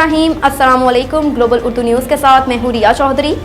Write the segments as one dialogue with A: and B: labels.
A: बिस्मिल्लाहिर्रहमानिर्रहीम। अस्सलामुअलैकुम। Global Urdu news के साथ मैं हूँ रिया चौधरी।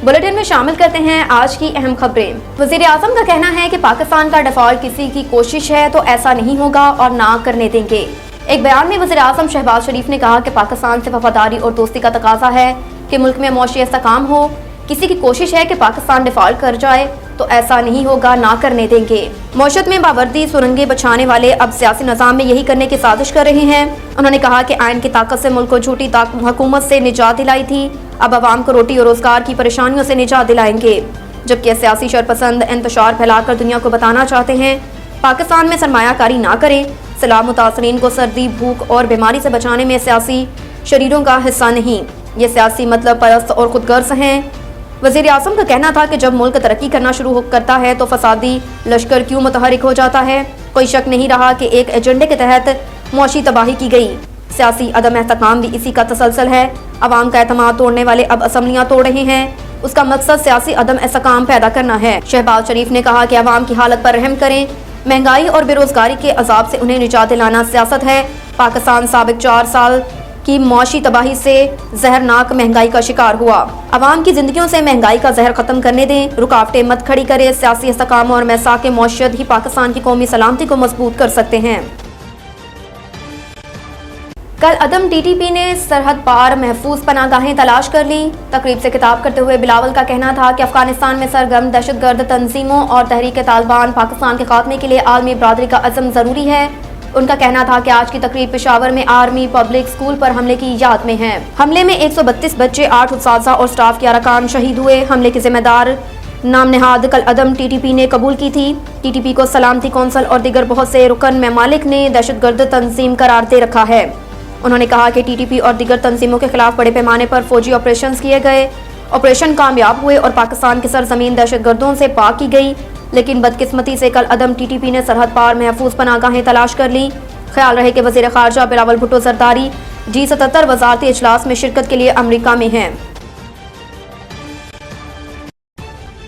A: बुलेटिन में शामिल करते हैं आज की अहम खबरें। वज़ीर आज़म का कहना है कि पाकिस्तान का डिफॉल्ट किसी की कोशिश है तो ऐसा नहीं होगा और ना करने देंगे। एक बयान में वज़ीर आज़म शहबाज शरीफ ने कहा कि पाकिस्तान से वफादारी और दोस्ती का तकाजा है कि मुल्क में मौशी इस्तेकाम हो। किसी की कोशिश है कि पाकिस्तान डिफॉल्ट कर जाए तो ऐसा नहीं होगा, ना करने देंगे। मौशत में बावर्दी सुरंगें बचाने वाले अब सियासी निज़ाम में यही करने की साजिश कर रहे हैं। उन्होंने कहा कि आइन की ताकत से मुल्क को झूठी हुकूमत से निजात दिलाई थी, अब आवाम को रोटी और रोजगार की परेशानियों से निजात दिलाएंगे। जबकि सियासी शरपसंद इंतशार फैलाकर दुनिया को बताना चाहते हैं पाकिस्तान में सरमायाकारी ना करें। सैलाब मुतासरीन को सर्दी, भूख और बीमारी से बचाने में सियासी शरीरों का हिस्सा नहीं, ये सियासी मतलब परस्त और खुदगर्ज हैं। वज़ीर आज़म का कहना था कि जब मुल्क तरक्की करना शुरू करता है तो फसादी लश्कर क्यों मुतहरिक हो जाता है। कोई शक नहीं रहा कि एक एजेंडे के तहत मौशी तबाही की गई। सियासी अदम एहतकाम भी इसी का तसलसल है। अवाम का एतमाद तोड़ने वाले अब असम्बलियाँ तोड़ रहे हैं। उसका मकसद सियासी अदम एहतकाम पैदा करना है। शहबाज शरीफ ने कहा कि अवाम की हालत पर रहम करें। महंगाई और बेरोजगारी के अजाब से उन्हें निजात दिलाना सियासत है। पाकिस्तान साबिक 4 साल की मौशी तबाही से जहरनाक महंगाई का शिकार हुआ। अवाम की जिंदगियों से महंगाई का जहर खत्म करने दें, रुकावटें मत खड़ी करें। सियासी इस्तेकाम और मैसाक मौशियत ही पाकिस्तान की कौमी सलामती को मजबूत कर सकते हैं। कल अदम टीटीपी ने सरहद पार महफूज पनागाहें तलाश कर ली। तकरीब से खिताब करते हुए बिलावल का कहना था कि अफगानिस्तान में सरगर्म दहशतगर्द तंजीमों और तहरीक तालिबान पाकिस्तान के खात्मे के लिए आलमी बरादरी का अज़म ज़रूरी है। उनका कहना था कि आज की तकरीब पेशावर में आर्मी पब्लिक स्कूल पर हमले की याद में है। हमले में 132 बच्चे, 8 उस्ताज़ा और स्टाफ के अरकान शहीद हुए। हमले के जिम्मेदार नाम नहाद कल अदम टीटीपी ने कबूल की थी। टीटीपी को सलामती कौंसिल और दीगर बहुत से रुकन ममालिक ने दहशतगर्द तंजीम करार दे रखा है। उन्होंने कहा कि टीटीपी और दीगर तंजीमों के खिलाफ बड़े पैमाने पर फौजी ऑपरेशन किए गए। ऑपरेशन कामयाब हुए और पाकिस्तान की सरजमीन दहशतगर्दों से पाक की गई। लेकिन बदकिस्मती से कल अदम टीटीपी ने सरहद पार महफूज पनागाहें तलाश कर ली। ख्याल रहे कि वज़ीर ख़ारजा बिलावल भुट्टो ज़रदारी G77 वज़ारती इजलास में शिरकत के लिए अमरीका में हैं।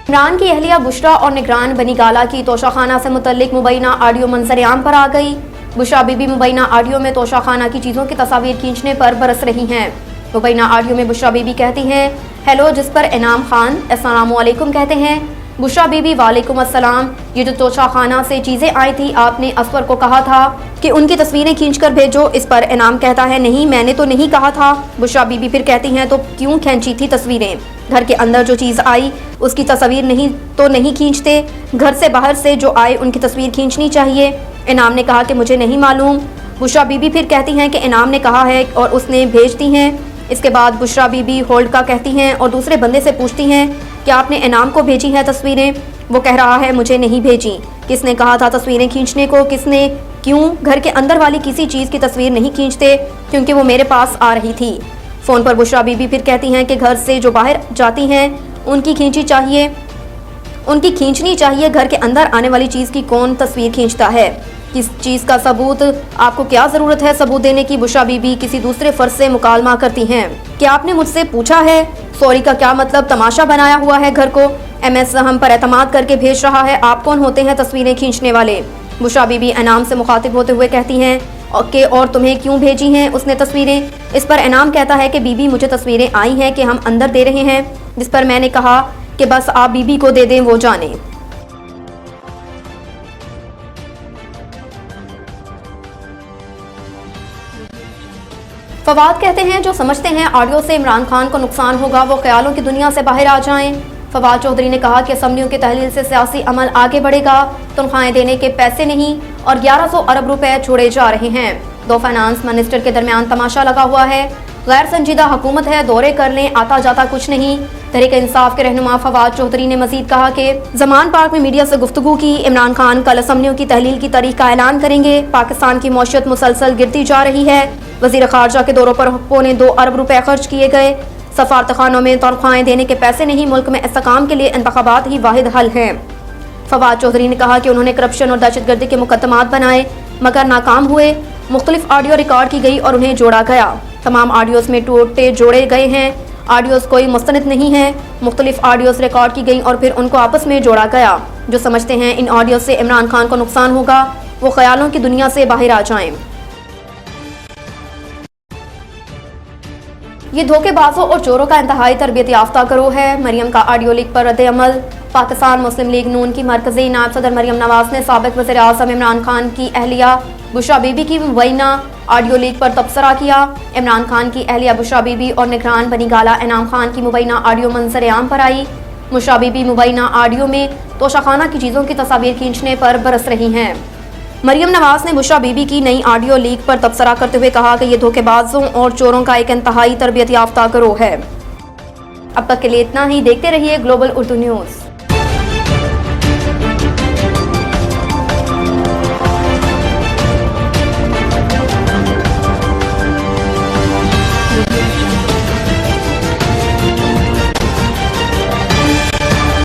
A: इमरान की अहलिया बुशरा और निगरान बनी गाला की तोशाखाना से मुतल्लिक मुबैना ऑडियो मंजर-ए-आम पर आ गई। बुशरा बीबी मुबैना ऑडियो में तोशाखाना की चीज़ों की तस्वीर खींचने पर बरस रही हैं। मुबैना ऑडियो में बुशरा बीबी कहती हैं हेलो, जिस पर इनाम खान अस्सलामु अलैकुम कहते हैं। बुशरा बीबी वालेकुम अस्सलाम, ये जो तोशाखाना से चीज़ें आई थी आपने असवर को कहा था कि उनकी तस्वीरें खींचकर भेजो। इस पर इनाम कहता है नहीं, मैंने तो नहीं कहा था। बुशरा बीबी फिर कहती हैं तो क्यों खींची थी तस्वीरें? घर के अंदर जो चीज़ आई उसकी तस्वीर नहीं खींचते, घर से बाहर से जो आए उनकी तस्वीर खींचनी चाहिए। इनाम ने कहा कि मुझे नहीं मालूम। बुशरा बीबी फिर कहती हैं कि इनाम ने कहा है और उसने भेज दी हैं। इसके बाद बुशरा बीबी होल्ड का कहती हैं और दूसरे बंदे से पूछती हैं कि आपने इनाम को भेजी हैं तस्वीरें? वो कह रहा है मुझे नहीं भेजी। किसने कहा था तस्वीरें खींचने को? किसने? क्यों? घर के अंदर वाली किसी चीज़ की तस्वीर नहीं खींचते क्योंकि वो मेरे पास आ रही थी। फ़ोन पर बुशरा बीबी फिर कहती हैं कि घर से जो बाहर जाती हैं उनकी खींचनी चाहिए। घर के अंदर आने वाली चीज़ की कौन तस्वीर खींचता है? किस चीज़ का सबूत? आपको क्या ज़रूरत है सबूत देने की? बुशरा बीबी किसी दूसरे फ़र्ज से मुकालमा करती हैं। क्या आपने मुझसे पूछा है? सॉरी का क्या मतलब? तमाशा बनाया हुआ है घर को। MS हम पर एतमाद करके भेज रहा है। आप कौन होते हैं तस्वीरें खींचने वाले? बुशरा बीबी इनाम से मुखातिब होते हुए कहती हैं और तुम्हें क्यों भेजी हैं उसने तस्वीरें? इस पर इनाम कहता है कि बीबी मुझे तस्वीरें आई हैं कि हम अंदर दे रहे हैं। जिस पर मैंने कहा कि बस आप बीबी को दे दें, वो जाने। फवाद कहते हैं जो समझते हैं ऑडियो से इमरान खान को नुकसान होगा वो ख्यालों की दुनिया से बाहर आ जाएं। फवाद चौधरी ने कहा कि असम्बलियों की तहलील से सियासी अमल आगे बढ़ेगा। तनख्वाहें देने के पैसे नहीं और 1100 अरब रुपए छोड़े जा रहे हैं। दो फाइनेंस मिनिस्टर के दरमियान तमाशा लगा हुआ है। गैर संजीदा हुकूमत है, दौरे कर लें, आता जाता कुछ नहीं। तहरीक इंसाफ के रहनुमा फवाद चौधरी ने मजीद कहा कि जमान पार्क में मीडिया से गुफ्तगू की। इमरान खान कल असम्बलियों की तहलील की तारीख का ऐलान करेंगे। पाकिस्तान की मौशियत मुसलसल गिरती जा रही है। वज़ीर ख़ारजा के दौरों पर 2.25 अरब रुपए खर्च किए गए। सफारतखानों में तनख्वाहें देने के पैसे नहीं, मुल्क में इस्तेकाम के लिए इंतखाबात ही वाहिद हल हैं। फवाद चौधरी ने कहा कि उन्होंने करप्शन और दहशतगर्दी के मुकदमात बनाए मगर नाकाम हुए। मुख्तलिफ ऑडियो रिकॉर्ड की गई और उन्हें जोड़ा गया। तमाम ऑडियोज़ में टूटे जोड़े गए हैं। ऑडियोज़ कोई मुस्तनद नहीं है। मुख्तलिफ ऑडियोज़ रिकॉर्ड की गई और फिर उनको आपस में जोड़ा गया। जो समझते हैं इन ऑडियो से इमरान खान को नुकसान होगा वो ख्यालों की दुनिया से बाहर आ जाएं। ये धोखेबाजों और चोरों का इंतहाई तरबियत याफ्ता गिरोह है। मरियम का ऑडियो लीक पर रद्द-ए-अमल। पाकिस्तान मुस्लिम लीग नून की मरकजी नायब सदर मरियम नवाज ने साबिक वज़ीर आज़म इमरान खान की अहलिया बुशरा बीबी की मुबैना ऑडियो लीक पर तबसरा किया। इमरान खान की अहलिया बुशरा बीबी और निगरान बनी गाला इनाम खान की मुबैना ऑडियो मंजर आम पर आई। बुशरा बीबी मुबैना ऑडियो में तोशाखाना की चीज़ों की तस्वीर खींचने पर बरस रही हैं। मरियम नवाज ने बुशरा बीबी की नई ऑडियो लीक पर तबसरा करते हुए कहा कि यह धोखेबाजों और चोरों का एक इंतहाई तरबियत याफ्ता गिरोह है। अब तक के लिए इतना ही। देखते रहिए ग्लोबल उर्दू न्यूज़।